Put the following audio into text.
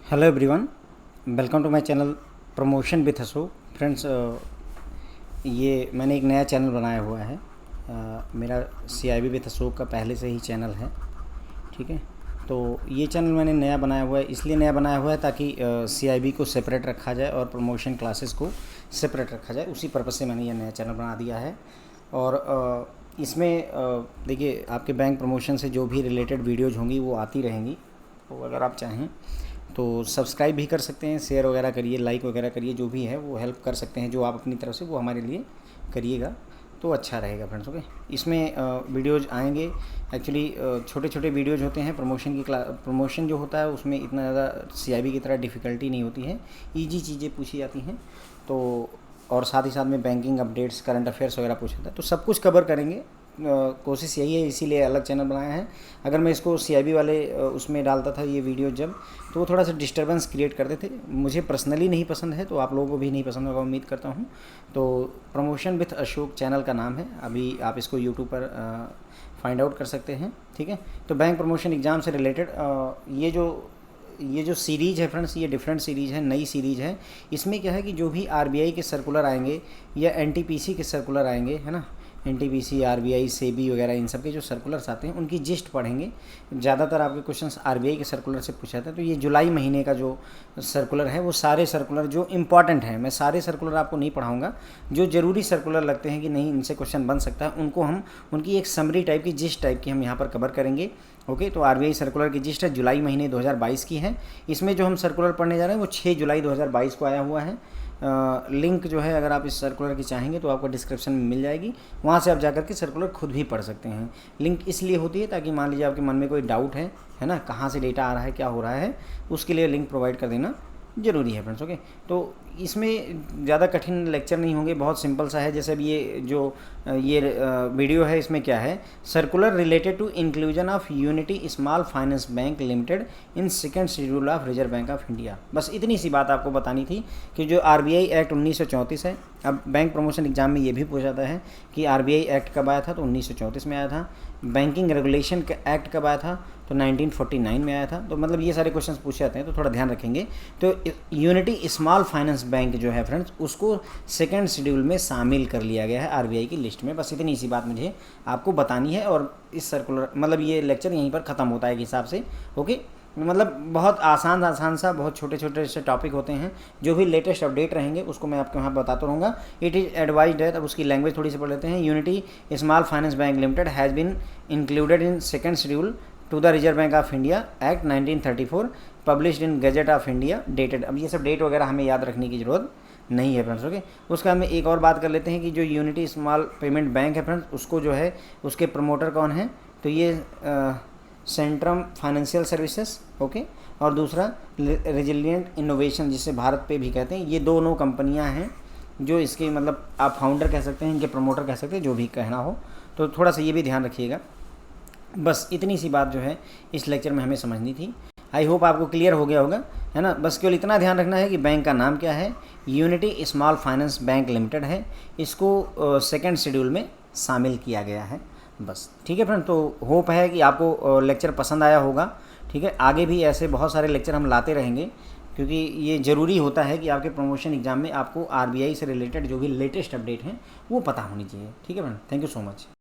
Hello everyone, welcome to my channel promotion with Ashok. Friends, ये मैंने एक नया चैनल बनाया हुआ है। मेरा CIB विथ अशोक का पहले से ही चैनल है, ठीक है। तो ये चैनल मैंने नया बनाया हुआ है, इसलिए नया बनाया हुआ है ताकि CIB को सेपरेट रखा जाए और प्रमोशन क्लासेस को सेपरेट रखा जाए। उसी पर्पज़ से मैंने ये नया चैनल बना दिया है। और इसमें देखिए, आपके बैंक प्रमोशन से जो भी रिलेटेड वीडियोज़ होंगी वो आती रहेंगी। तो अगर आप चाहें तो सब्सक्राइब भी कर सकते हैं, शेयर वगैरह करिए, लाइक वगैरह करिए, जो भी है वो हेल्प कर सकते हैं। जो आप अपनी तरफ से वो हमारे लिए करिएगा तो अच्छा रहेगा फ्रेंड्स। ओके, इसमें वीडियोज़ आएंगे। एक्चुअली छोटे छोटे वीडियोज़ होते हैं। प्रमोशन जो होता है उसमें इतना ज़्यादा CIB की तरह डिफ़िकल्टी नहीं होती है, ईजी चीज़ें पूछी जाती हैं। तो और साथ ही साथ में बैंकिंग अपडेट्स, करंट अफेयर्स वगैरह पूछा जाता है, तो सब कुछ कवर करेंगे। कोशिश यही है, इसीलिए अलग चैनल बनाया है। अगर मैं इसको CIB वाले उसमें डालता था ये वीडियो जब, तो वो थोड़ा सा डिस्टर्बेंस क्रिएट करते थे। मुझे पर्सनली नहीं पसंद है, तो आप लोगों को भी नहीं पसंद होगा उम्मीद करता हूँ। तो प्रमोशन विथ अशोक चैनल का नाम है। अभी आप इसको यूट्यूब पर फाइंड आउट कर सकते हैं, ठीक है। तो बैंक प्रमोशन एग्ज़ाम से रिलेटेड ये जो सीरीज़ है फ्रेंड्स, ये डिफरेंट सीरीज़ है, नई सीरीज़ है। इसमें क्या है कि जो भी RBI के सर्कुलर आएंगे या NTPC के सर्कुलर आएंगे, है ना, NTPC, RBI, SEBI वगैरह, इन सब के जो सर्कुलर्स आते हैं उनकी जिस्ट पढ़ेंगे। ज़्यादातर आपके क्वेश्चंस RBI के सर्कुलर से पूछा जाता है। तो ये जुलाई महीने का जो सर्कुलर है, वो सारे सर्कुलर जो इंपॉर्टेंट हैं, मैं सारे सर्कुलर आपको नहीं पढ़ाऊँगा। जो ज़रूरी सर्कुलर लगते हैं कि नहीं इनसे क्वेश्चन बन सकता है, उनको हम उनकी एक समरी टाइप की, जिस्ट टाइप की हम यहाँ पर कवर करेंगे। ओके, तो RBI सर्कुलर की जिस्ट है, जुलाई महीने 2022 की है। इसमें जो हम सर्कुलर पढ़ने जा रहे हैं वो 6 जुलाई 2022 को आया हुआ है। लिंक जो है, अगर आप इस सर्कुलर की चाहेंगे तो आपको डिस्क्रिप्शन में मिल जाएगी, वहाँ से आप जाकर के सर्कुलर खुद भी पढ़ सकते हैं। लिंक इसलिए होती है ताकि मान लीजिए आपके मन में कोई डाउट है ना, कहाँ से डेटा आ रहा है, क्या हो रहा है, उसके लिए लिंक प्रोवाइड कर देना ज़रूरी है फ्रेंड्स। ओके, तो इसमें ज़्यादा कठिन लेक्चर नहीं होंगे, बहुत सिंपल सा है। जैसे अब ये जो ये वीडियो है, इसमें क्या है, circular related to inclusion of Unity Small Finance Bank Limited in second schedule of Reserve Bank of India. बस इतनी सी बात आपको बतानी थी कि जो RBI एक्ट 1934 है। अब बैंक प्रमोशन एग्जाम में ये भी पूछा जाता है कि RBI एक्ट कब आया था, तो 1934 में आया था। बैंकिंग रेगुलेशन एक्ट कब आया था, तो 1949 में आया था। तो मतलब ये सारे क्वेश्चंस पूछे जाते हैं, तो थोड़ा ध्यान रखेंगे। तो यूनिटी स्मॉल फाइनेंस बैंक जो है फ्रेंड्स, उसको सेकंड शेड्यूल में शामिल कर लिया गया है RBI की लिस्ट में। बस इतनी सी बात मुझे आपको बतानी है। और इस सर्कुलर मतलब ये लेक्चर यहीं पर ख़त्म होता है एक हिसाब से। ओके, मतलब बहुत आसान सा, बहुत छोटे छोटे से टॉपिक होते हैं। जो भी लेटेस्ट अपडेट रहेंगे उसको मैं आपको यहाँ बताता रहूँगा। इट इज़ एडवाइज्ड है, तब उसकी लैंग्वेज थोड़ी सी पढ़ लेते हैं। Unity Small Finance Bank Limited has been included in second schedule to the Reserve Bank of India Act 1934 published in Gazette of India dated. अब ये सब डेट वगैरह हमें याद रखने की ज़रूरत नहीं है फ्रेंड्स। ओके, उसका हम एक और बात कर लेते हैं कि जो यूनिटी स्मॉल पेमेंट बैंक है फ्रेंड्स, उसको जो है उसके प्रमोटर कौन है, तो ये सेंट्रम फाइनेंशियल सर्विसेज, ओके, और दूसरा रेजिलिएंट इनोवेशन, जिसे भारत पे भी कहते हैं। ये दोनों कंपनियां हैं जो इसके, मतलब आप फाउंडर कह सकते हैं, इनके प्रमोटर कह सकते हैं, जो भी कहना हो। तो थोड़ा सा ये भी ध्यान रखिएगा। बस इतनी सी बात जो है इस लेक्चर में हमें समझनी थी। आई होप आपको क्लियर हो गया होगा, है ना। बस केवल इतना ध्यान रखना है कि बैंक का नाम क्या है, unity Small Finance Bank limited है। इसको सेकंड शेड्यूल में शामिल किया गया है। बस ठीक है फ्रेंड। तो होप है कि आपको लेक्चर पसंद आया होगा, ठीक है। आगे भी ऐसे बहुत सारे लेक्चर हम लाते रहेंगे, क्योंकि ये ज़रूरी होता है कि आपके प्रमोशन एग्जाम में आपको RBI से रिलेटेड जो भी लेटेस्ट अपडेट हैं वो पता होनी चाहिए, ठीक है friend. Thank you so much.